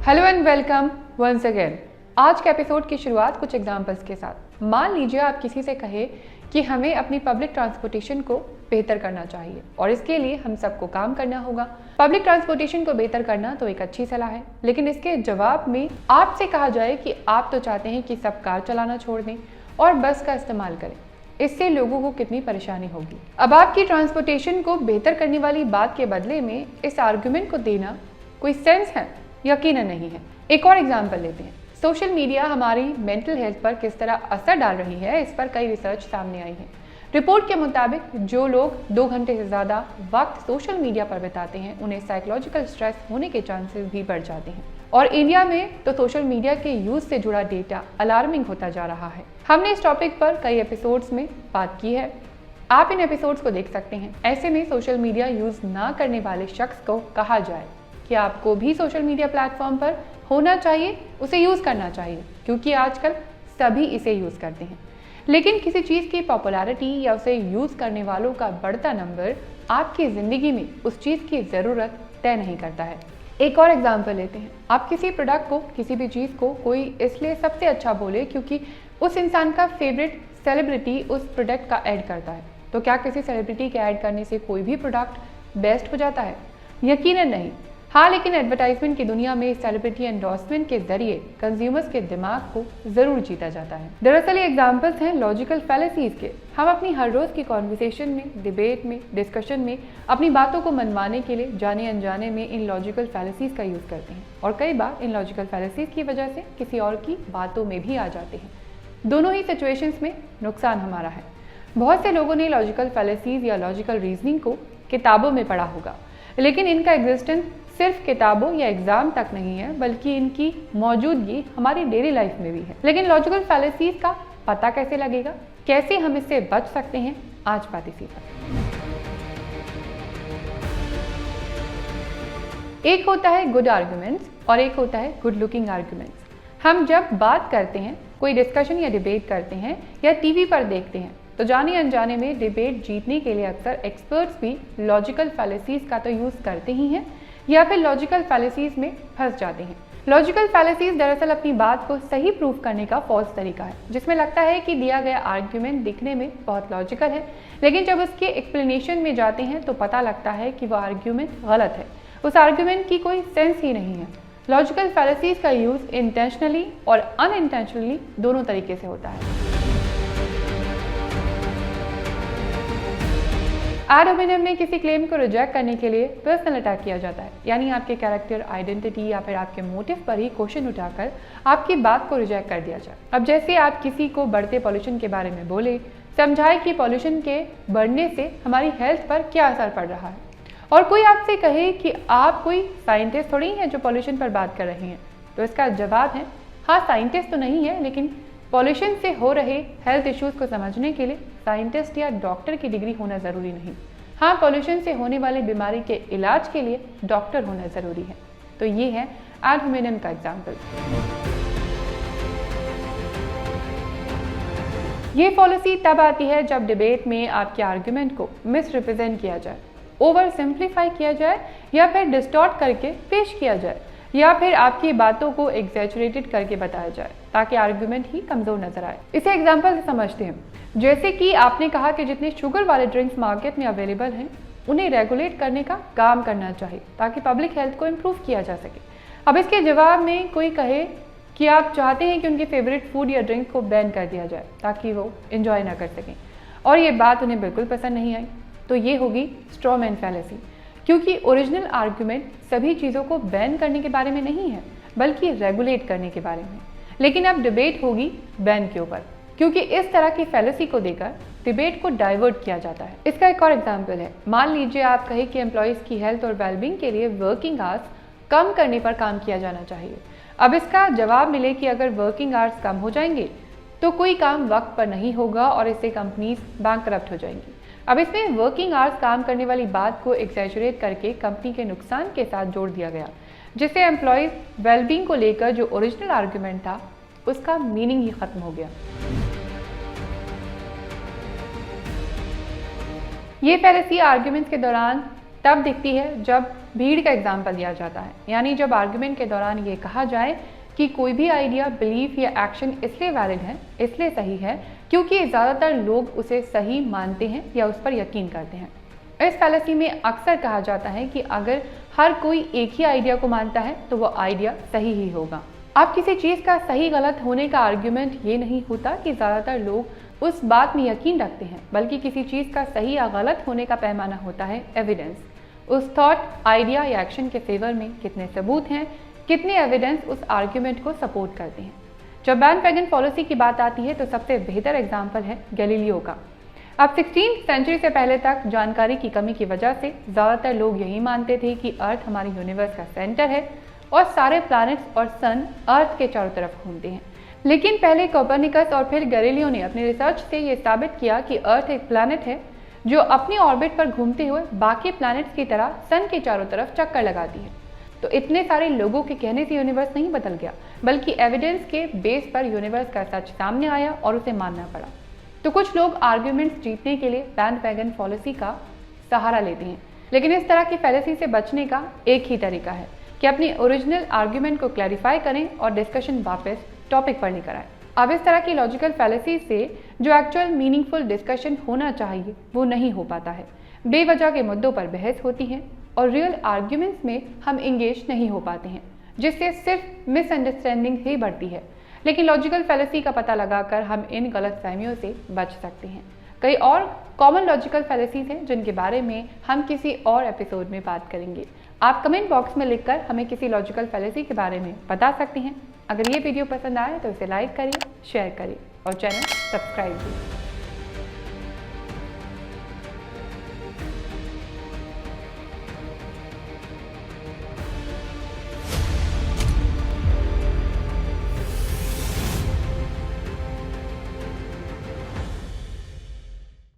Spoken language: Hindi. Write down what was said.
Hello and welcome once again. आज के एपिसोड की शुरुआत कुछ एग्जांपल्स के साथ। मान लीजिए आप किसी से कहे कि हमें अपनी पब्लिक ट्रांसपोर्टेशन को बेहतर करना चाहिए और इसके लिए हम सबको काम करना होगा। पब्लिक ट्रांसपोर्टेशन को बेहतर करना तो एक अच्छी सलाह है, लेकिन इसके जवाब में आपसे कहा जाए कि आप तो चाहते हैं कि सब कार चलाना छोड़ दें और बस का इस्तेमाल करें। इससे लोगों को कितनी परेशानी होगी। अब आपकी ट्रांसपोर्टेशन को बेहतर करने वाली बात के बदले में इस आर्गुमेंट को देना कोई सेंस है? यकीनन नहीं है। एक और एग्जाम्पल लेते हैं। सोशल मीडिया हमारी मेंटल हेल्थ पर किस तरह असर डाल रही है, इस पर कई रिसर्च सामने आई है। रिपोर्ट के मुताबिक जो लोग 2 घंटे से ज़्यादा वक्त सोशल मीडिया पर बिताते हैं उन्हें साइकोलॉजिकल स्ट्रेस होने के चांसेस भी बढ़ जाते हैं। और इंडिया में तो सोशल मीडिया के यूज से जुड़ा डेटा अलार्मिंग होता जा रहा है। हमने इस टॉपिक पर कई एपिसोड्स में बात की है, आप इन एपिसोड्स को देख सकते हैं। ऐसे में सोशल मीडिया यूज ना करने वाले शख्स को कहा जाए कि आपको भी सोशल मीडिया प्लेटफॉर्म पर होना चाहिए, उसे यूज़ करना चाहिए, क्योंकि आजकल सभी इसे यूज़ करते हैं। लेकिन किसी चीज़ की पॉपुलैरिटी या उसे यूज़ करने वालों का बढ़ता नंबर आपकी ज़िंदगी में उस चीज़ की ज़रूरत तय नहीं करता है। एक और एग्जाम्पल लेते हैं। आप किसी प्रोडक्ट को, किसी भी चीज़ को कोई इसलिए सबसे अच्छा बोले क्योंकि उस इंसान का फेवरेट सेलिब्रिटी उस प्रोडक्ट का ऐड करता है। तो क्या किसी सेलिब्रिटी के ऐड करने से कोई भी प्रोडक्ट बेस्ट हो जाता है? यकीनन नहीं। हाँ, लेकिन एडवर्टाइजमेंट की दुनिया में सेलिब्रिटी एंडोर्समेंट के जरिए कंज्यूमर्स के दिमाग को जरूर जीता जाता है। दरअसल ये एग्जांपल्स हैं लॉजिकल फैलेसीज के। हम अपनी हर रोज की कॉन्वर्सेशन में, डिबेट में, डिस्कशन में अपनी बातों को मनवाने के लिए जाने अनजाने में इन लॉजिकल फैलेसीज का यूज करते हैं और कई बार इन लॉजिकल फैलेसीज की वजह से किसी और की बातों में भी आ जाते हैं। दोनों ही सिचुएशंस में नुकसान हमारा है। बहुत से लोगों ने लॉजिकल फैलेसीज या लॉजिकल रीजनिंग को किताबों में पढ़ा होगा, लेकिन इनका एग्जिस्टेंस सिर्फ किताबों या एग्जाम तक नहीं है, बल्कि इनकी मौजूदगी हमारी डेली लाइफ में भी है। लेकिन लॉजिकल फैलेसीज का पता कैसे लगेगा, कैसे हम इससे बच सकते हैं, आज बात इसी पर। एक होता है गुड आर्गुमेंट्स और एक होता है गुड लुकिंग आर्गुमेंट्स। हम जब बात करते हैं, कोई डिस्कशन या डिबेट करते हैं या टीवी पर देखते हैं, तो जाने अनजाने में डिबेट जीतने के लिए अक्सर एक्सपर्ट्स भी लॉजिकल फैलेसीज का तो यूज करते ही हैं या फिर लॉजिकल फैलेसीज में फंस जाते हैं। लॉजिकल फैलेसीज दरअसल अपनी बात को सही प्रूफ करने का फॉल्स तरीका है, जिसमें लगता है कि दिया गया आर्ग्यूमेंट दिखने में बहुत लॉजिकल है, लेकिन जब उसके एक्सप्लेनेशन में जाते हैं तो पता लगता है कि वो आर्ग्यूमेंट गलत है, उस आर्ग्यूमेंट की कोई सेंस ही नहीं है। लॉजिकल फैलेसीज का यूज इंटेंशनली और अनइंटेंशनली दोनों तरीके से होता है। एड होमिनेम में किसी क्लेम को रिजेक्ट करने के लिए पर्सनल अटैक किया जाता है, यानी आपके कैरेक्टर, आइडेंटिटी या फिर आपके मोटिव पर ही क्वेश्चन उठाकर आपकी बात को रिजेक्ट कर दिया जाए। अब जैसे आप किसी को बढ़ते पॉल्यूशन के बारे में बोले, समझाए कि पॉल्यूशन के बढ़ने से हमारी हेल्थ पर क्या असर पड़ रहा है, और कोई आपसे कहे कि आप कोई साइंटिस्ट थोड़ी हैं जो पॉल्यूशन पर बात कर रही हैं, तो इसका जवाब है हाँ, साइंटिस्ट तो नहीं है, लेकिन पॉल्यूशन से हो रहे हेल्थ इश्यूज को समझने के लिए साइंटिस्ट या डॉक्टर की डिग्री होना ज़रूरी नहीं। हाँ, पॉल्यूशन से होने वाली बीमारी के इलाज के लिए डॉक्टर होना ज़रूरी है। तो ये है एड होमिनेम का एग्जाम्पल। ये पॉलिसी तब आती है जब डिबेट में आपके आर्ग्यूमेंट को मिसरिप्रेजेंट किया जाए, ओवर सिंप्लीफाई किया जाए या फिर डिस्टॉर्ट करके पेश किया जाए, या फिर आपकी बातों को एग्जैचुरेटेड करके बताया जाए ताकि आर्गुमेंट ही कमजोर नजर आए। इसे एग्जांपल से समझते हैं। जैसे कि आपने कहा कि जितने शुगर वाले ड्रिंक्स मार्केट में अवेलेबल हैं उन्हें रेगुलेट करने का काम करना चाहिए ताकि पब्लिक हेल्थ को इम्प्रूव किया जा सके। अब इसके जवाब में कोई कहे कि आप चाहते हैं कि उनके फेवरेट फूड या ड्रिंक को बैन कर दिया जाए ताकि वो इंजॉय ना कर सकें, और ये बात उन्हें बिल्कुल पसंद नहीं आई, तो ये होगी स्ट्रॉ मैन फैलेसी, क्योंकि ओरिजिनल आर्गुमेंट सभी चीज़ों को बैन करने के बारे में नहीं है, बल्कि रेगुलेट करने के बारे में। लेकिन अब डिबेट होगी बैन के ऊपर, क्योंकि इस तरह की फैलेसी को देकर डिबेट को डाइवर्ट किया जाता है। इसका एक और एग्जाम्पल है। मान लीजिए आप कहें कि एम्प्लॉयज़ की हेल्थ और वेलबींग के लिए वर्किंग आवर्स कम करने पर काम किया जाना चाहिए। अब इसका जवाब मिले कि अगर वर्किंग आवर्स कम हो जाएंगे तो कोई काम वक्त पर नहीं होगा और इससे कंपनीज बैंकरप्ट हो जाएंगी। अब इसमें वर्किंग आवर्स काम करने वाली बात को एक्सैचुरेट करके कंपनी के नुकसान के साथ जोड़ दिया गया, जिससे एम्प्लॉयज वेलबींग को लेकर जो ओरिजिनल आर्गुमेंट था उसका मीनिंग ही खत्म हो गया। ये फैलेसी आर्ग्यूमेंट्स के दौरान तब दिखती है जब भीड़ का एग्जाम्पल दिया जाता है, यानी जब आर्गुमेंट के दौरान ये कहा जाए कि कोई भी आइडिया, बिलीफ या एक्शन इसलिए वैलिड है, इसलिए सही है क्योंकि ज़्यादातर लोग उसे सही मानते हैं या उस पर यकीन करते हैं। इस फैलेसी में अक्सर कहा जाता है कि अगर हर कोई एक ही आइडिया को मानता है तो वो आइडिया सही ही होगा। अब किसी चीज़ का सही गलत होने का आर्ग्यूमेंट ये नहीं होता कि ज़्यादातर लोग उस बात में यकीन रखते हैं, बल्कि किसी चीज़ का सही या गलत होने का पैमाना होता है एविडेंस। उस थॉट, आइडिया या एक्शन के फेवर में कितने सबूत हैं, कितने एविडेंस उस आर्ग्यूमेंट को सपोर्ट करते हैं। जब बैंडवैगन पॉलिसी की बात आती है तो सबसे बेहतर एग्जाम्पल है गैलीलियो का। अब 16वीं सेंचुरी से पहले तक जानकारी की कमी की वजह से ज़्यादातर लोग यही मानते थे कि अर्थ हमारे यूनिवर्स का सेंटर है और सारे प्लैनेट्स और सन अर्थ के चारों तरफ घूमते हैं। लेकिन पहले कोपर्निकस और फिर गैलीलियो ने अपनी रिसर्च से ये साबित किया कि अर्थ एक प्लैनेट है जो अपनी ऑर्बिट पर घूमते हुए बाकी प्लैनेट्स की तरह सन के चारों तरफ चक्कर लगाती है। तो इतने सारे लोगों के कहने से यूनिवर्स नहीं बदल गया, बल्कि एविडेंस के बेस पर यूनिवर्स का सच सामने आया और उसे मानना पड़ा। तो कुछ लोग आर्ग्यूमेंट्स जीतने के लिए बैंडवैगन पॉलिसी का सहारा लेते हैं, लेकिन इस तरह की फैलेसी से बचने का एक ही तरीका है कि अपनी ओरिजिनल आर्ग्यूमेंट को क्लैरिफाई करें और डिस्कशन वापस टॉपिक पर लेकर आए। अब इस तरह की लॉजिकल फैलेसी से जो एक्चुअल मीनिंगफुल डिस्कशन होना चाहिए वो नहीं हो पाता है। बेवजह के मुद्दों पर बहस होती है और रियल आर्ग्यूमेंट्स में हम इंगेज नहीं हो पाते हैं, जिससे सिर्फ मिसअंडरस्टैंडिंग ही बढ़ती है। लेकिन लॉजिकल फैलेसी का पता लगाकर हम इन गलतफहमियों से बच सकते हैं। कई और कॉमन लॉजिकल फैलेसीज हैं जिनके बारे में हम किसी और एपिसोड में बात करेंगे। आप कमेंट बॉक्स में लिखकर हमें किसी लॉजिकल फैलेसी के बारे में बता सकते हैं। अगर ये वीडियो पसंद आए तो इसे लाइक करिए, शेयर करिए और चैनल सब्सक्राइब कीजिए।